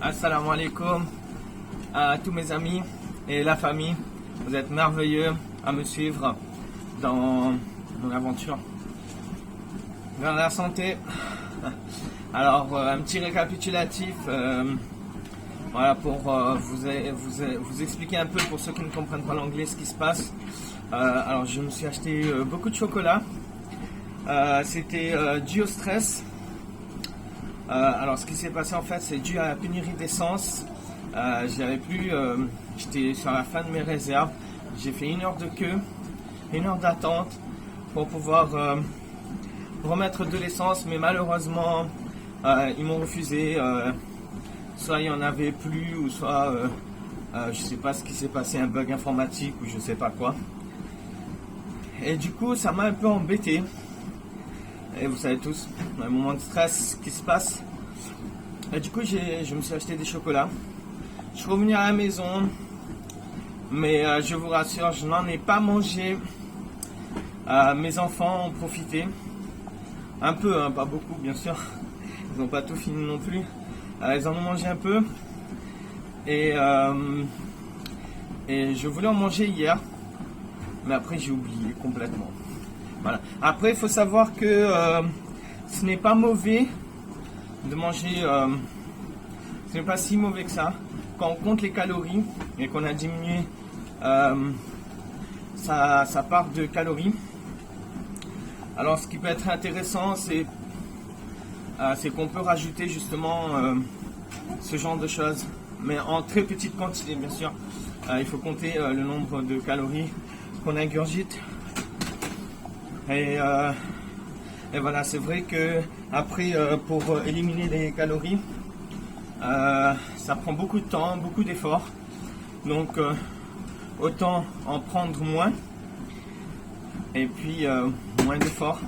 Assalamu alaikum à tous mes amis et la famille. Vous êtes merveilleux à me suivre dans mon aventure vers la santé. Alors, un petit récapitulatif voilà, pour vous expliquer un peu, pour ceux qui ne comprennent pas l'anglais, ce qui se passe. Alors, je me suis acheté beaucoup de chocolat. C'était dû au stress. Alors, ce qui s'est passé en fait, c'est dû à la pénurie d'essence. J'avais plus, j'étais sur la fin de mes réserves. J'ai fait 1 heure de queue, 1 heure d'attente pour pouvoir remettre de l'essence, mais malheureusement, ils m'ont refusé. Soit il n'y en avait plus, ou soit je sais pas ce qui s'est passé, un bug informatique ou je sais pas quoi. Et du coup, ça m'a un peu embêté. Et vous savez tous, un moment de stress qui se passe. Et du coup, je me suis acheté des chocolats. Je suis revenu à la maison, mais je vous rassure, je n'en ai pas mangé. Mes enfants ont profité. Un peu, hein, pas beaucoup bien sûr. Ils n'ont pas tout fini non plus. Ils en ont mangé un peu. Et je voulais en manger hier. Mais après, j'ai oublié complètement. Voilà. Après, il faut savoir que ce n'est pas mauvais de manger, ce n'est pas si mauvais que ça. Quand on compte les calories et qu'on a diminué sa part de calories. Alors, ce qui peut être intéressant, c'est qu'on peut rajouter justement ce genre de choses, mais en très petite quantité, bien sûr. Il faut compter le nombre de calories qu'on ingurgite. Et voilà, c'est vrai que après, pour éliminer les calories, ça prend beaucoup de temps, beaucoup d'efforts. Donc, autant en prendre moins, et puis moins d'efforts.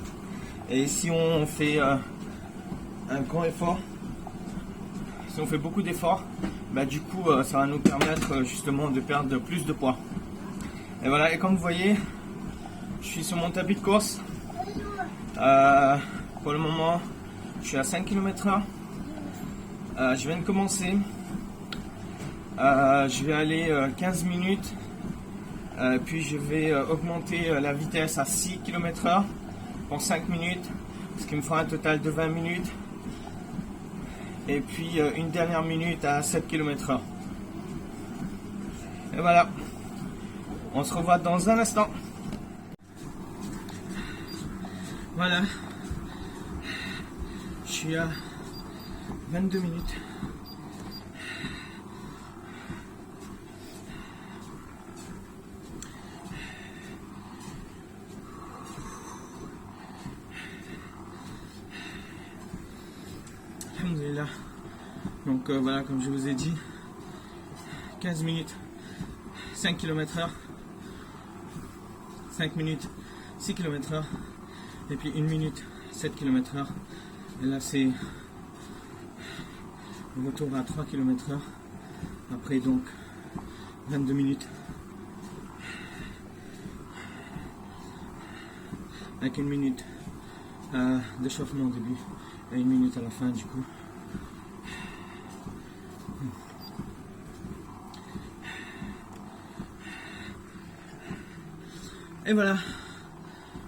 Et si on fait un grand effort, si on fait beaucoup d'efforts, bah, du coup, ça va nous permettre justement de perdre plus de poids. Et voilà, et comme vous voyez, je suis sur mon tapis de course. Pour le moment, je suis à 5 km/h. Je viens de commencer. Je vais aller 15 minutes. Puis je vais augmenter la vitesse à 6 km/h pour 5 minutes. Ce qui me fera un total de 20 minutes. Et puis une dernière minute à 7 km/h. Et voilà. On se revoit dans un instant. Voilà. Je suis à 22 minutes. Alhamdulillah. Donc voilà, comme je vous ai dit, 15 minutes, 5 km/h, 5 minutes, 6 km/h, et puis 1 minute, 7 km/h. Et là, c'est le retour à 3 km/h. Après, donc, 22 minutes. Avec 1 minute d'échauffement au début et 1 minute à la fin, du coup. Et voilà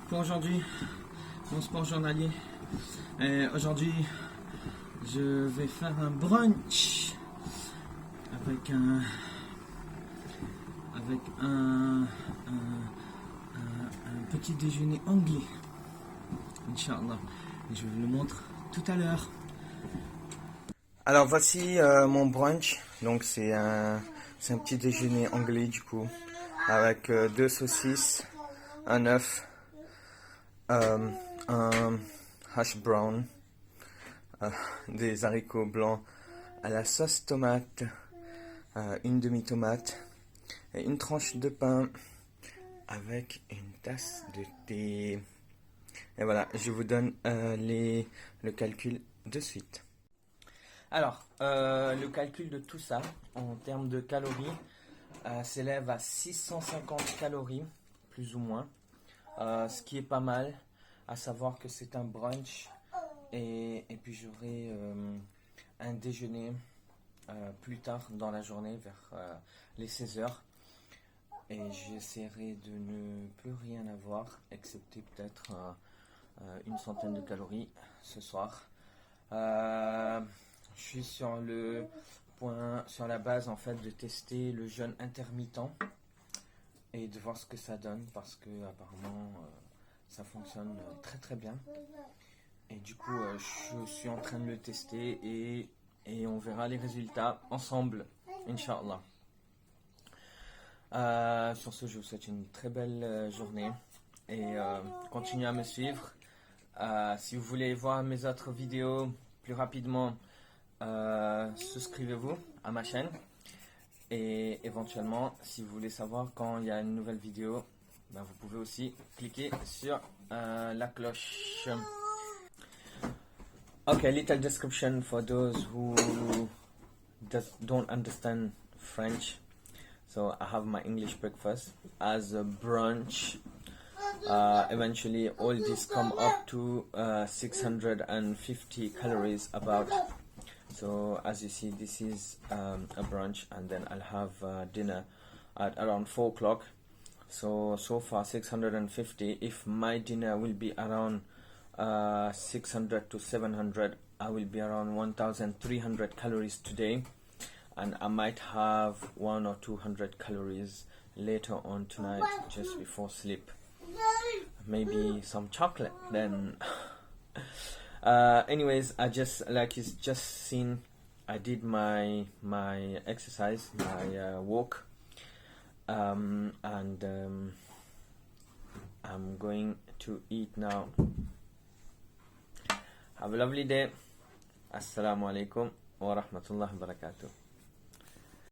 pour aujourd'hui, mon sport journalier. Et aujourd'hui, je vais faire un brunch avec un petit déjeuner anglais. Inch'Allah. Je vous le montre tout à l'heure. Alors voici mon brunch. Donc c'est un petit déjeuner anglais du coup, avec 2 saucisses, un œuf, un hash brown, des haricots blancs à la sauce tomate, une demi-tomate et une tranche de pain avec une tasse de thé. Et voilà, je vous donne le calcul de suite. Alors, le calcul de tout ça en termes de calories s'élève à 650 calories, plus ou moins, ce qui est pas mal, à savoir que c'est un brunch et puis j'aurai un déjeuner plus tard dans la journée, vers les 16 heures. Et j'essaierai de ne plus rien avoir, excepté peut-être une centaine de calories ce soir. Je suis sur le point, sur la base en fait de tester le jeûne intermittent et de voir ce que ça donne, parce que apparemment ça fonctionne très très bien. Et du coup, je suis en train de le tester et on verra les résultats ensemble, Inch'Allah. Sur ce, je vous souhaite une très belle journée et continuez à me suivre. Si vous voulez voir mes autres vidéos plus rapidement, souscrivez-vous à ma chaîne. Et éventuellement, si vous voulez savoir quand il y a une nouvelle vidéo, ben vous pouvez aussi cliquer sur la cloche. Okay, little description for those who don't understand French. So I have my English breakfast as a brunch. Eventually, all this come up to 650 calories about. So as you see, this is a brunch, and then I'll have dinner at around 4 o'clock. So far 650. If my dinner will be around 600 to 700, I will be around 1300 calories today, and I might have 100 or 200 calories later on tonight just before sleep. Maybe some chocolate then. Anyways, I just, like you just seen, I did my exercise, my walk, and I'm going to eat now. Have a lovely day. Assalamu alaikum wa rahmatullahi wa barakatuh.